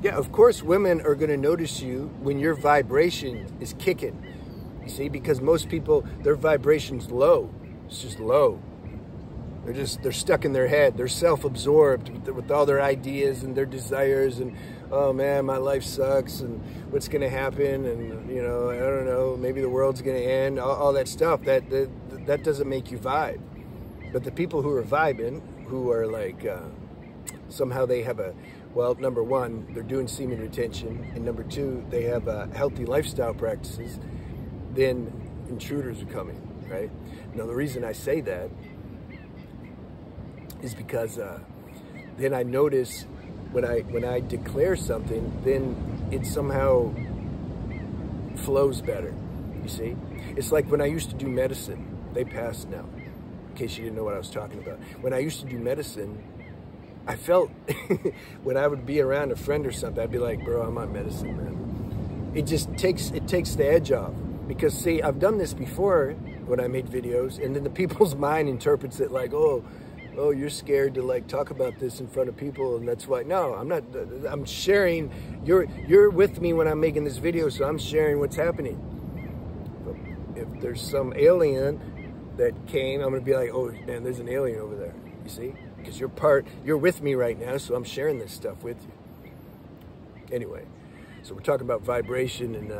Yeah, of course women are going to notice you when your vibration is kicking. You see, because most people, their vibration's low. It's just low. They're stuck in their head. They're self-absorbed with all their ideas and their desires and, oh man, my life sucks and what's going to happen and, you know, I don't know, maybe the world's going to end, all that stuff. That doesn't make you vibe. But the people who are vibing, who are like, somehow they have a, well, number one, they're doing semen retention, and number two, they have healthy lifestyle practices, then intruders are coming, right? Now, the reason I say that is because then I notice when I declare something, then it somehow flows better, you see? It's like when I used to do medicine. They passed now, in case you didn't know what I was talking about. When I used to do medicine, I felt when I would be around a friend or something, I'd be like, bro, I'm on medicine, man. It just takes the edge off. Because see, I've done this before when I made videos, and then the people's mind interprets it like, oh, you're scared to like talk about this in front of people, and that's why. No, I'm not. I'm sharing. You're with me when I'm making this video, so I'm sharing what's happening. But if there's some alien that came, I'm gonna be like, oh man, there's an alien over there. You see? Because you're with me right now, so I'm sharing this stuff with you. Anyway, so we're talking about vibration and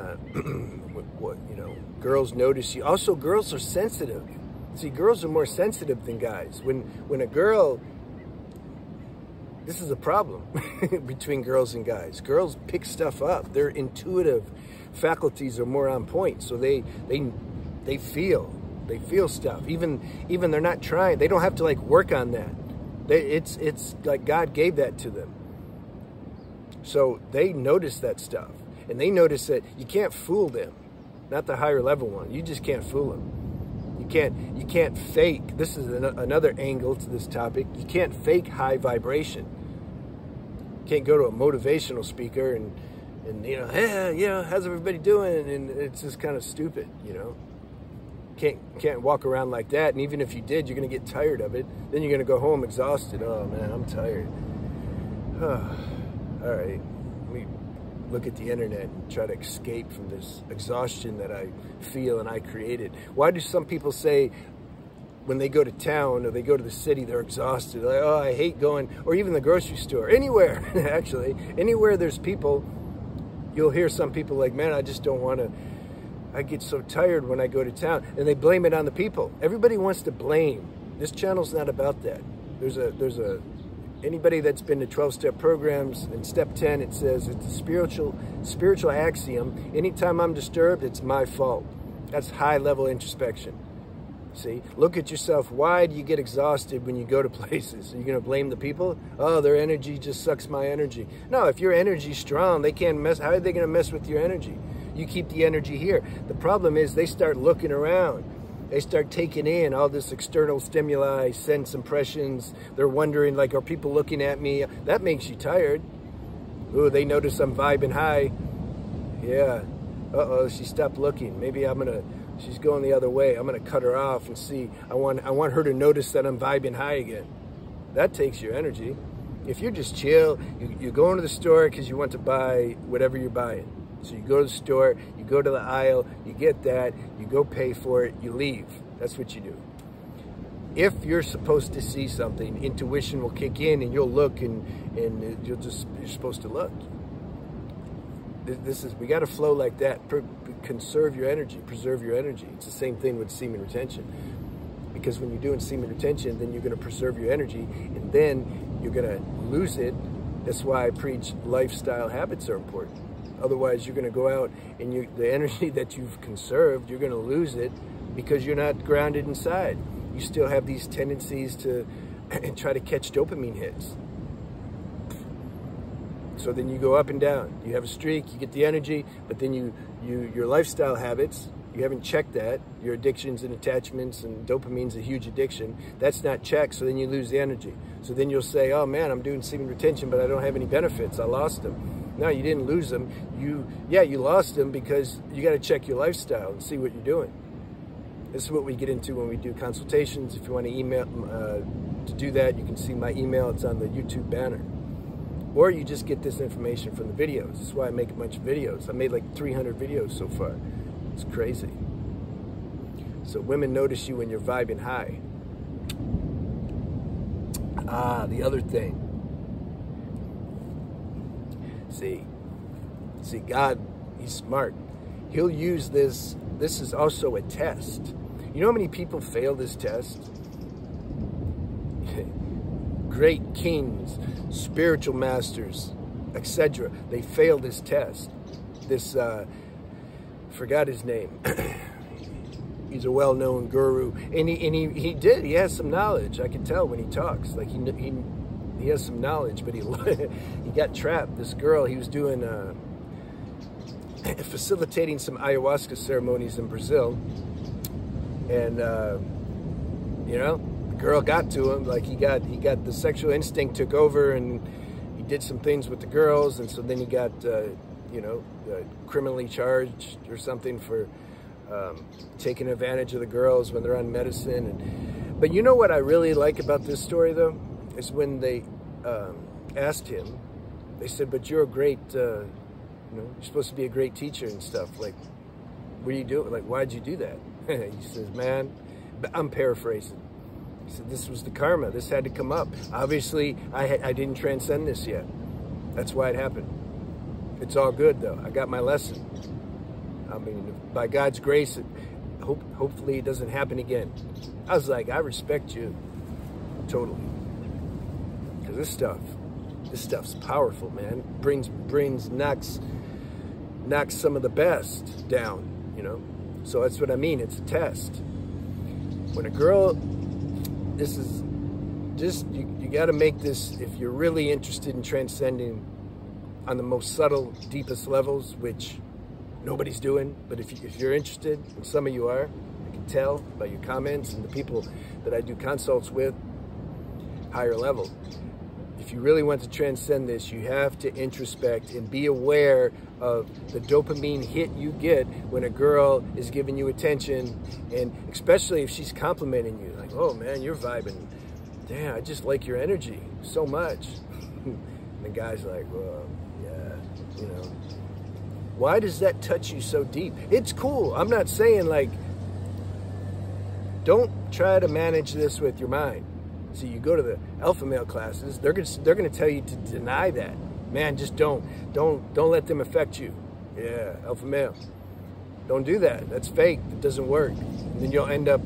what you know, girls notice you. Also, girls are sensitive. See, girls are more sensitive than guys. When a girl, this is a problem between girls and guys. Girls pick stuff up. Their intuitive faculties are more on point, so they feel stuff. Even they're not trying. They don't have to like work on that. It's like God gave that to them. So they notice that stuff, and they notice that you can't fool them. Not the higher level one. You just can't fool them. You can't fake. This is another angle to this topic. You can't fake high vibration. You can't go to a motivational speaker and you know, hey, you know, how's everybody doing? And it's just kind of stupid, you know. Can't walk around like that. And even if you did, you're gonna get tired of it. Then you're gonna go home exhausted. Oh man, I'm tired. All right, let me look at the internet and try to escape from this exhaustion that I feel and I created. Why do some people say when they go to town or they go to the city, they're exhausted? Like, oh, I hate going, or even the grocery store, anywhere, actually, anywhere there's people, you'll hear some people like, man, I just don't want to, I get so tired when I go to town, and they blame it on the people. Everybody wants to blame. This channel's not about that. Anybody that's been to 12-step programs, in step 10, it says it's a spiritual axiom. Anytime I'm disturbed, it's my fault. That's high-level introspection. See, look at yourself. Why do you get exhausted when you go to places? Are you going to blame the people? Oh, their energy just sucks my energy. No, if your energy's strong, they can't mess. How are they going to mess with your energy? You keep the energy here. The problem is they start looking around. They start taking in all this external stimuli, sense impressions. They're wondering, like, are people looking at me? That makes you tired. Ooh, they notice I'm vibing high. Yeah. Uh-oh, she stopped looking. Maybe she's going the other way. I'm gonna cut her off and see. I want her to notice that I'm vibing high again. That takes your energy. If you're just chill, you're going to the store because you want to buy whatever you're buying. So you go to the store, you go to the aisle, you get that, you go pay for it, you leave. That's what you do. If you're supposed to see something, intuition will kick in and you'll look and you're supposed to look. We got to flow like that. Conserve your energy, preserve your energy. It's the same thing with semen retention. Because when you're doing semen retention, then you're going to preserve your energy, and then you're going to lose it. That's why I preach lifestyle habits are important. Otherwise, you're going to go out and the energy that you've conserved, you're going to lose it because you're not grounded inside. You still have these tendencies to try to catch dopamine hits. So then you go up and down. You have a streak, you get the energy, but then your lifestyle habits, you haven't checked that. Your addictions and attachments, and dopamine's a huge addiction. That's not checked, so then you lose the energy. So then you'll say, oh man, I'm doing semen retention, but I don't have any benefits. I lost them. No, you didn't lose them. You lost them because you got to check your lifestyle and see what you're doing. This is what we get into when we do consultations. If you want to email to do that, you can see my email. It's on the YouTube banner. Or you just get this information from the videos. That's why I make a bunch of videos. I made like 300 videos so far. It's crazy. So women notice you when you're vibing high. Ah, the other thing. See, God, he's smart. He'll use this. This is also a test. You know how many people fail this test? Great kings, spiritual masters, etc. They fail this test. This, forgot his name. He's a well-known guru, and he has some knowledge. I can tell when he talks. Like he has some knowledge, but he got trapped. This girl, he was doing facilitating some ayahuasca ceremonies in Brazil, and you know, the girl got to him. Like he got the sexual instinct took over, and he did some things with the girls, and so then he got you know, criminally charged or something for taking advantage of the girls when they're on medicine. But you know what I really like about this story though, is when they asked him, they said, "But you're a great, you know, you're supposed to be a great teacher and stuff. Like, what do you do? Like, why'd you do that?" He says, "Man," I'm paraphrasing. He said, "This was the karma. This had to come up. Obviously, I didn't transcend this yet. That's why it happened. It's all good though. I got my lesson. I mean, by God's grace, hopefully it doesn't happen again." I was like, I respect you totally, because this stuff's powerful, man. Knocks some of the best down, you know. So that's what I mean. It's a test. When a girl, this is just you got to make this if you're really interested in transcending on the most subtle, deepest levels, which nobody's doing. But if you're interested, and some of you are, I can tell by your comments and the people that I do consults with, higher level. If you really want to transcend this, you have to introspect and be aware of the dopamine hit you get when a girl is giving you attention, and especially if she's complimenting you, like, "Oh man, you're vibing. Damn, I just like your energy so much." And the guy's like, "Well, yeah, you know." Why does that touch you so deep? It's cool. I'm not saying, like, don't try to manage this with your mind. See, you go to the alpha male classes, they're gonna tell you to deny that. Man, just don't let them affect you. Yeah, alpha male. Don't do that. That's fake. It doesn't work. And then you'll end up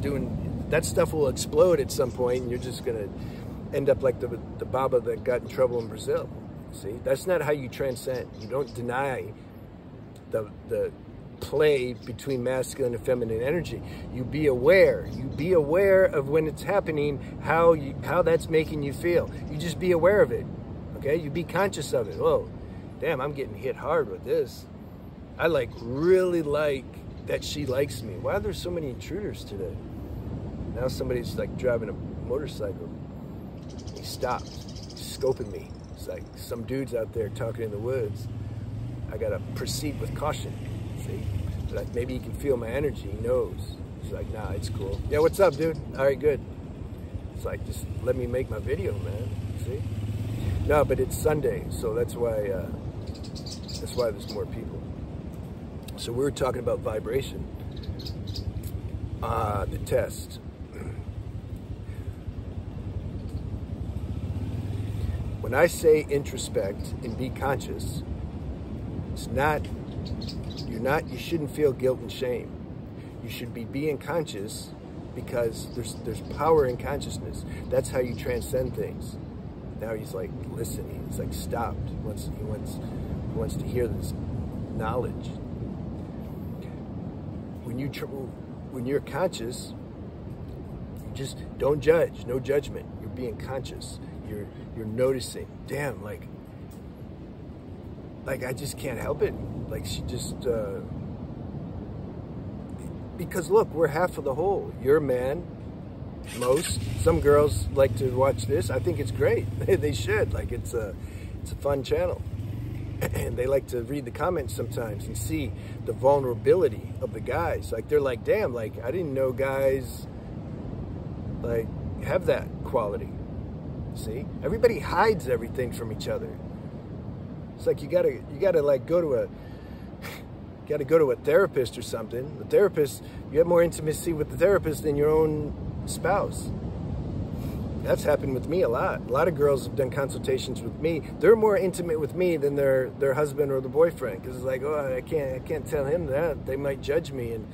doing that stuff. Will explode at some point, and you're just gonna end up like the Baba that got in trouble in Brazil. See, that's not how you transcend. You don't deny the play between masculine and feminine energy. You be aware. You be aware of when it's happening, how that's making you feel. You just be aware of it. Okay? You be conscious of it. Oh, damn, I'm getting hit hard with this. I really like that she likes me. Why are there so many intruders today? Now somebody's like driving a motorcycle. He stopped. He's scoping me. It's like some dude's out there talking in the woods. I gotta proceed with caution. See? But maybe he can feel my energy. He knows. He's like, "Nah, it's cool." "Yeah, what's up, dude?" "All right, good." It's like, just let me make my video, man. See? No, but it's Sunday, so that's why there's more people. So we were talking about vibration. The test. When I say introspect and be conscious, it's not, you shouldn't feel guilt and shame. You should be being conscious because there's power in consciousness. That's how you transcend things. Now he's like listening. He's like stopped. He wants to hear this knowledge. When you're conscious, you just don't judge. No judgment. You're being conscious. You're noticing. Damn, like I just can't help it. Like she just, because look, we're half of the whole. You're a man, some girls like to watch this. I think it's great. They should. Like it's a fun channel. And they like to read the comments sometimes and see the vulnerability of the guys. Like they're like, damn, like I didn't know guys like have that quality. See, everybody hides everything from each other. It's like you gotta like go to a therapist or something. The therapist, you have more intimacy with the therapist than your own spouse. That's happened with me a lot. A lot of girls have done consultations with me. They're more intimate with me than their husband or the boyfriend, because it's like, oh, I can't tell him that. They might judge me, and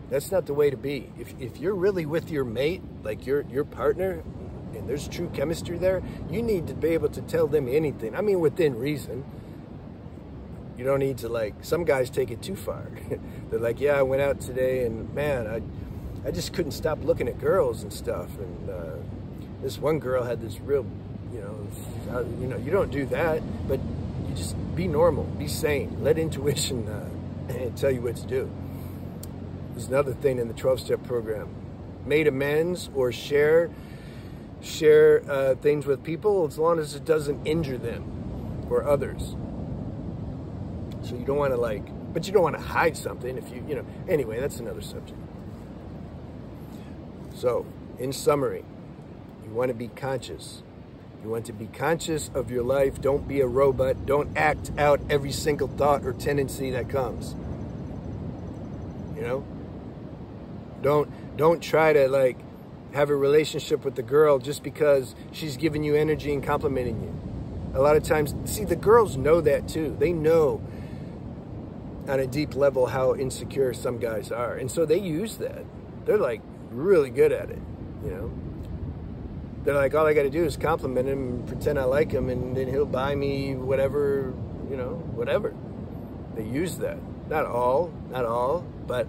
that's not the way to be. If you're really with your mate, like your partner, and there's true chemistry there, you need to be able to tell them anything. I mean, within reason. You don't need to, like, some guys take it too far. They're like, yeah, I went out today, and man, I just couldn't stop looking at girls and stuff. And this one girl had this real, you don't do that, but you just be normal, be sane, let intuition tell you what to do. There's another thing in the 12-step program. Made amends or share things with people as long as it doesn't injure them or others. So you don't want to but you don't want to hide something if anyway, that's another subject. So, in summary, you want to be conscious. You want to be conscious of your life. Don't be a robot. Don't act out every single thought or tendency that comes. Don't try to have a relationship with the girl just because she's giving you energy and complimenting you. A lot of times, see, the girls know that too. They know on a deep level how insecure some guys are. And so they use that. They're really good at it, They're like, all I got to do is compliment him and pretend I like him, and then he'll buy me whatever, whatever. They use that. Not all, but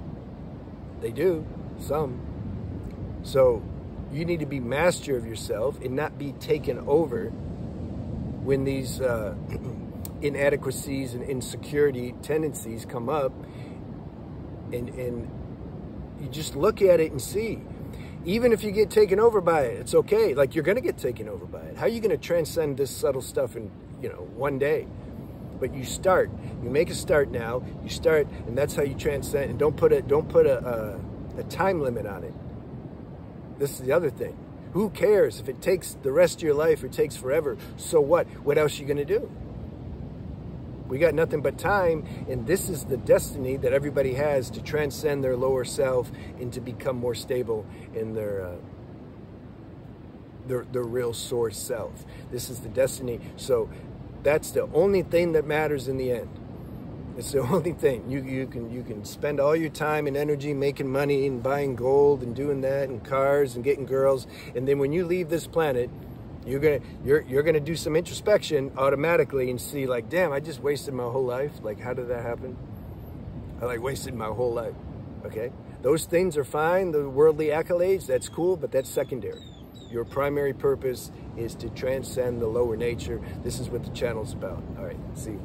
they do, some. So you need to be master of yourself and not be taken over when these inadequacies and insecurity tendencies come up, and you just look at it and see. Even if you get taken over by it, it's okay. You're going to get taken over by it. How are you going to transcend this subtle stuff in one day? But you start. You make a start now. You start, and that's how you transcend. And don't put a time limit on it. This is the other thing. Who cares if it takes the rest of your life or it takes forever? So what? What else are you going to do? We got nothing but time, and this is the destiny that everybody has to transcend their lower self and to become more stable in their real source self. This is the destiny. So that's the only thing that matters in the end. It's the only thing. You can spend all your time and energy making money and buying gold and doing that and cars and getting girls, and then when you leave this planet, you're gonna do some introspection automatically and see, damn, I just wasted my whole life. How did that happen? I wasted my whole life. Okay, those things are fine. The worldly accolades, that's cool, but that's secondary. Your primary purpose is to transcend the lower nature. This is what the channel's about. All right, see you.